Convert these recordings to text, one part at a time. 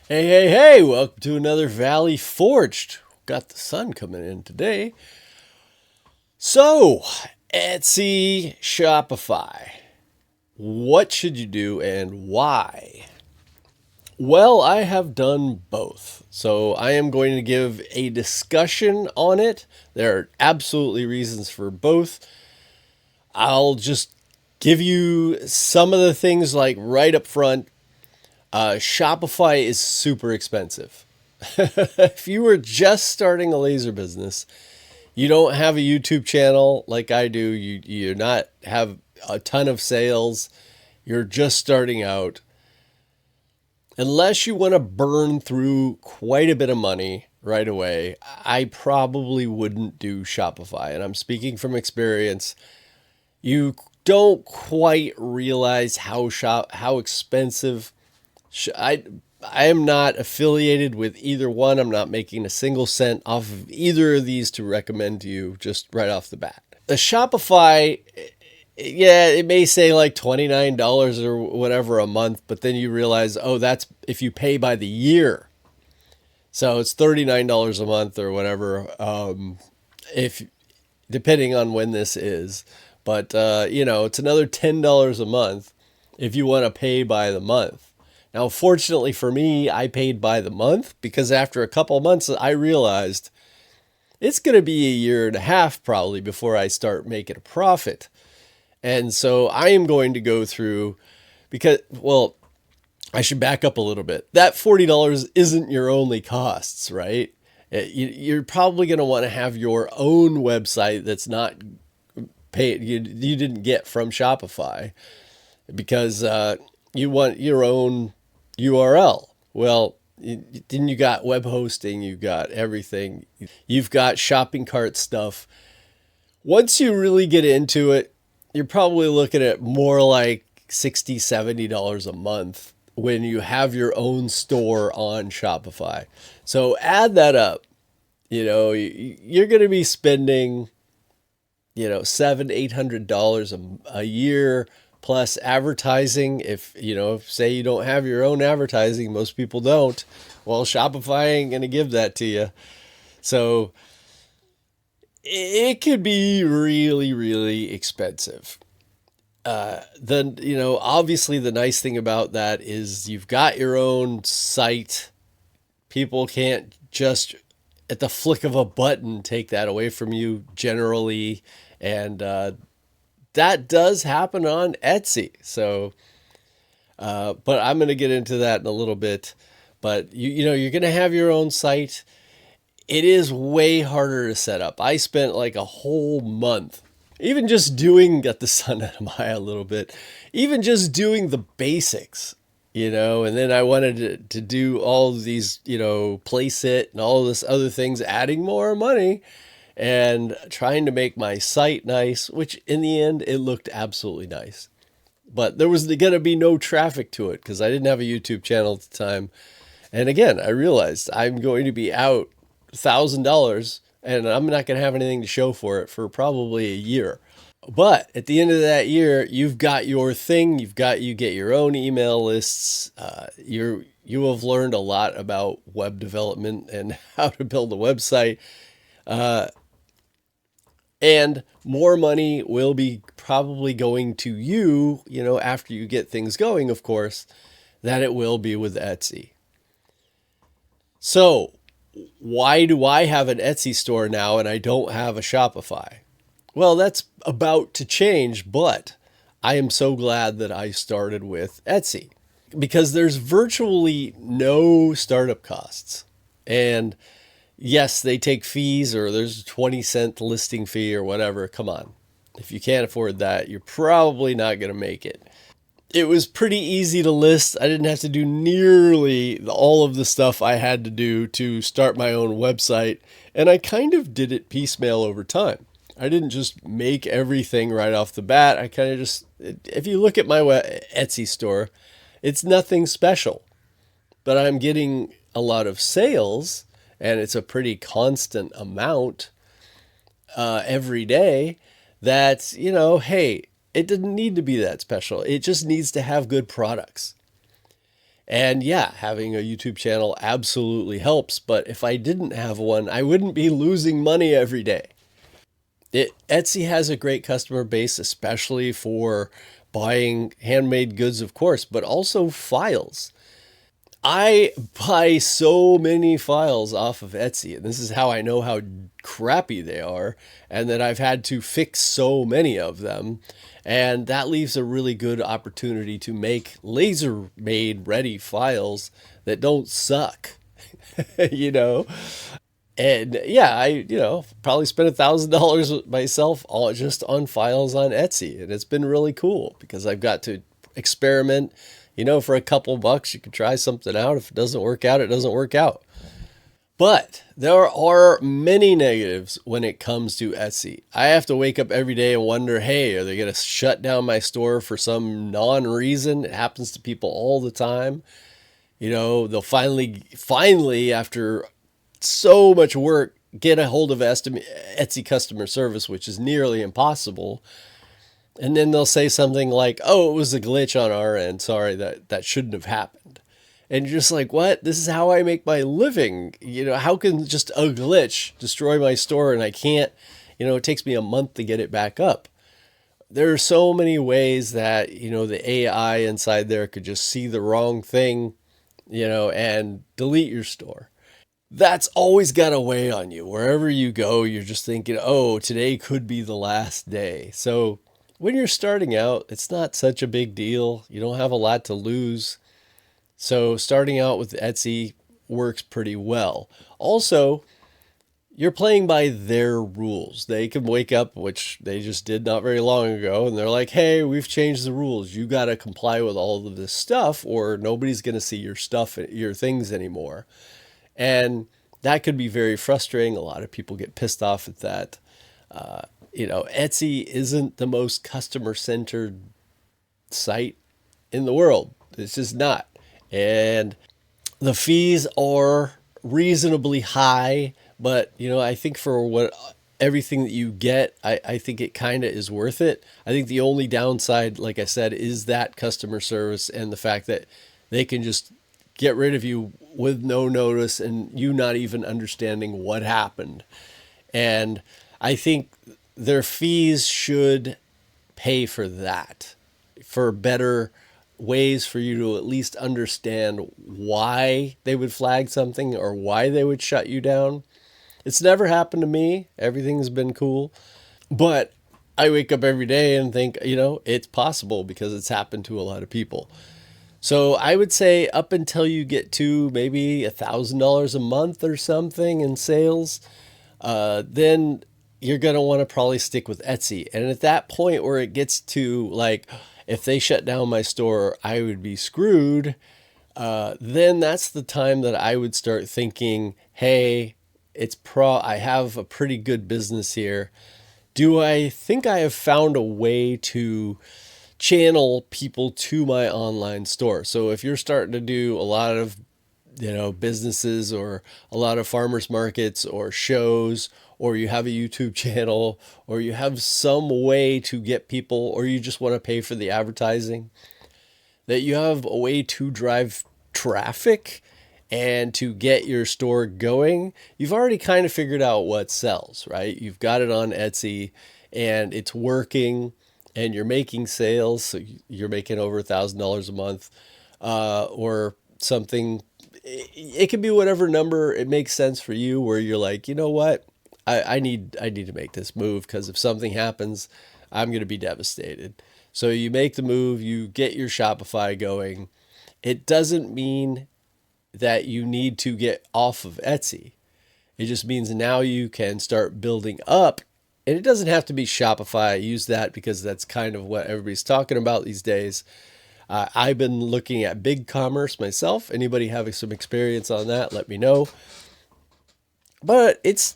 Hey, welcome to another Valley Forged. Got the sun coming in today. So, Etsy, Shopify. What should you do and why? Well, I have done both. So, I am going to give a discussion on it. There are absolutely reasons for both. I'll just give you some of the things like right up front. Shopify is super expensive. If you were just starting a laser business, you don't have a YouTube channel like I do, you're not have a ton of sales, you're just starting out. Unless you want to burn through quite a bit of money right away, I probably wouldn't do Shopify. And I'm speaking from experience. You don't quite realize how expensive I I am not affiliated with either one. I'm not making a single cent off of either of these to recommend to you just right off the bat. The Shopify, yeah, it may say like $29 or whatever a month, but then you realize, oh, that's if you pay by the year. So it's $39 a month or whatever, if depending on when this is. But it's another $10 a month if you want to pay by the month. Now, fortunately for me, I paid by the month because after a couple months, I realized it's going to be a year and a half probably before I start making a profit. And so I am going to go through because, well, I should back up a little bit. That $40 isn't your only costs, right? You're probably going to want to have your own website that's not paid, you didn't get from Shopify because you want your own URL. Well, then you got web hosting, you got everything, you've got shopping cart stuff. Once you really get into it, you're probably looking at more like $60, $70 a month when you have your own store on Shopify. So add that up. You're going to be spending, $700, $800 a year plus advertising. If say you don't have your own advertising, most people don't. Well, Shopify ain't going to give that to you. So it could be really, really expensive. Then, obviously the nice thing about that is you've got your own site. People can't just at the flick of a button take that away from you generally. And that does happen on Etsy. So, but I'm going to get into that in a little bit. But you're going to have your own site. It is way harder to set up. I spent like a whole month, even just doing, got the sun out of my eye a little bit, even just doing the basics, and then I wanted to do all of these, place it and all this other things, adding more money and trying to make my site nice, which in the end, it looked absolutely nice. But there was going to be no traffic to it because I didn't have a YouTube channel at the time. And again, I realized I'm going to be out $1,000 and I'm not going to have anything to show for it for probably a year. But at the end of that year, you've got your thing. You get your own email lists. You have learned a lot about web development and how to build a website. And more money will be probably going to you, after you get things going, of course, than it will be with Etsy. So, why do I have an Etsy store now and I don't have a Shopify? Well, that's about to change, but I am so glad that I started with Etsy because there's virtually no startup costs. And yes, they take fees or there's a 20-cent listing fee or whatever. Come on. If you can't afford that, you're probably not going to make it. It was pretty easy to list. I didn't have to do nearly all of the stuff I had to do to start my own website. And I kind of did it piecemeal over time. I didn't just make everything right off the bat. I kind of just, if you look at my Etsy store, it's nothing special. But I'm getting a lot of sales and it's a pretty constant amount every day that, hey, it didn't need to be that special. It just needs to have good products. And yeah, having a YouTube channel absolutely helps. But if I didn't have one, I wouldn't be losing money every day. Etsy has a great customer base, especially for buying handmade goods, of course, but also files. I buy so many files off of Etsy, and this is how I know how crappy they are, and that I've had to fix so many of them. And that leaves a really good opportunity to make laser made ready files that don't suck, you know? And yeah, probably spent $1,000 myself all just on files on Etsy, and it's been really cool because I've got to experiment. For a couple bucks, you can try something out. If it doesn't work out, it doesn't work out. But there are many negatives when it comes to Etsy. I have to wake up every day and wonder, hey, are they going to shut down my store for some non-reason? It happens to people all the time. They'll finally, after so much work, get a hold of Etsy customer service, which is nearly impossible. And then they'll say something like, oh, it was a glitch on our end. Sorry, that shouldn't have happened. And you're just like, what? This is how I make my living. How can just a glitch destroy my store and I can't, it takes me a month to get it back up. There are so many ways that, the AI inside there could just see the wrong thing, and delete your store. That's always got to weigh on you. Wherever you go, you're just thinking, oh, today could be the last day. So when you're starting out, it's not such a big deal. You don't have a lot to lose. So starting out with Etsy works pretty well. Also, you're playing by their rules. They can wake up, which they just did not very long ago, and they're like, hey, we've changed the rules. You got to comply with all of this stuff or nobody's going to see your stuff, your things anymore. And that could be very frustrating. A lot of people get pissed off at that. Etsy isn't the most customer centered site in the world. It's just not. And the fees are reasonably high, but I think for what everything that you get, I think it kind of is worth it. I think the only downside, like I said, is that customer service and the fact that they can just get rid of you with no notice and you not even understanding what happened. And I think their fees should pay for that, for better ways for you to at least understand why they would flag something or why they would shut you down. It's never happened to me. Everything's been cool. But I wake up every day and think, it's possible because it's happened to a lot of people. So I would say up until you get to maybe $1,000 a month or something in sales, then you're going to want to probably stick with Etsy. And at that point where it gets to like, if they shut down my store, I would be screwed. Then that's the time that I would start thinking, hey, I have a pretty good business here. Do I think I have found a way to channel people to my online store? So if you're starting to do a lot of businesses or a lot of farmers markets or shows, or you have a YouTube channel, or you have some way to get people, or you just want to pay for the advertising, that you have a way to drive traffic and to get your store going, you've already kind of figured out what sells, right? You've got it on Etsy and it's working and you're making sales. So you're making over $1,000 a month, or something. It can be whatever number it makes sense for you, where you're like, you know what? I need to make this move because if something happens, I'm going to be devastated. So you make the move, you get your Shopify going. It doesn't mean that you need to get off of Etsy. It just means now you can start building up. And it doesn't have to be Shopify. I use that because that's kind of what everybody's talking about these days. I've been looking at BigCommerce myself. Anybody having some experience on that, let me know. But it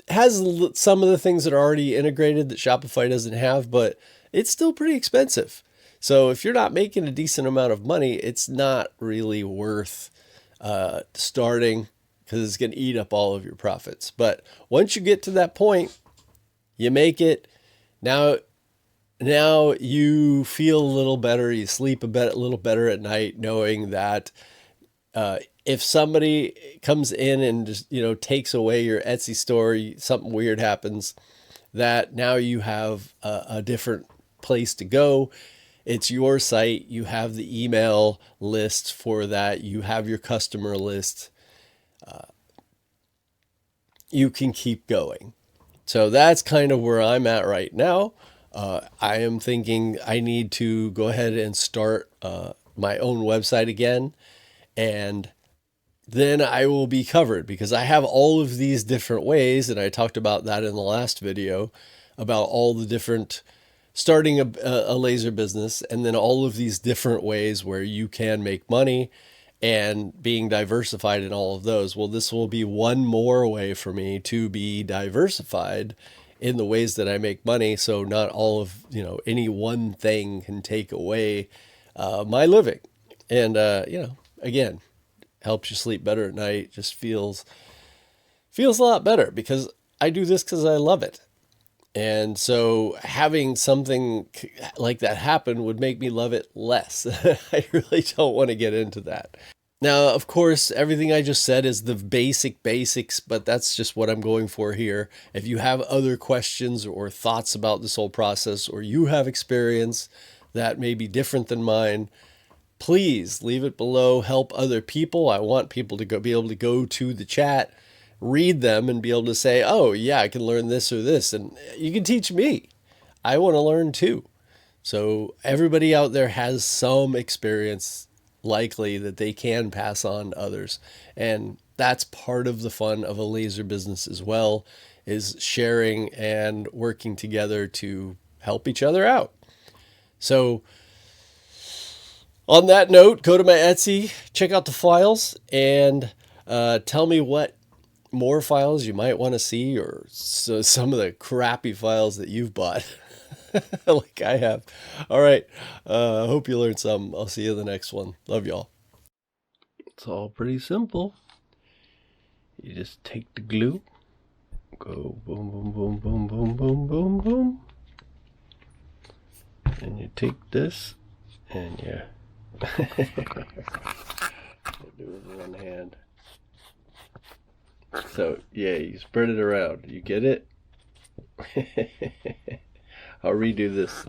has some of the things that are already integrated that Shopify doesn't have, but it's still pretty expensive. So if you're not making a decent amount of money, it's not really worth starting, because it's going to eat up all of your profits. But once you get to that point, you make it. Now now you feel a little better. You sleep a little better at night, knowing that if somebody comes in and just, takes away your Etsy store, something weird happens, that now you have a different place to go. It's your site. You have the email list for that. You have your customer list. You can keep going. So that's kind of where I'm at right now. I am thinking I need to go ahead and start my own website again. And then I will be covered because I have all of these different ways. And I talked about that in the last video about all the different starting a laser business and then all of these different ways where you can make money and being diversified in all of those. Well, this will be one more way for me to be diversified in the ways that I make money. So not all of, any one thing can take away my living. And, again, helps you sleep better at night. Just feels a lot better because I do this because I love it. And so having something like that happen would make me love it less. I really don't want to get into that. Now, of course, everything I just said is the basics, but that's just what I'm going for here. If you have other questions or thoughts about this whole process, or you have experience that may be different than mine, please leave it below. Help other people. I want people to be able to go to the chat, read them, and be able to say, oh, yeah, I can learn this or this. And you can teach me. I want to learn too. So everybody out there has some experience likely that they can pass on to others. And that's part of the fun of a laser business as well, is sharing and working together to help each other out. So on that note, go to my Etsy, check out the files, and tell me what more files you might want to see, or some of the crappy files that you've bought like I have. All right. I hope you learned some. I'll see you in the next one. Love y'all. It's all pretty simple. You just take the glue, go boom, boom, boom, boom, boom, boom, boom, boom. And you take this and you do it with one hand. So yeah, you spread it around. You get it? I'll redo this.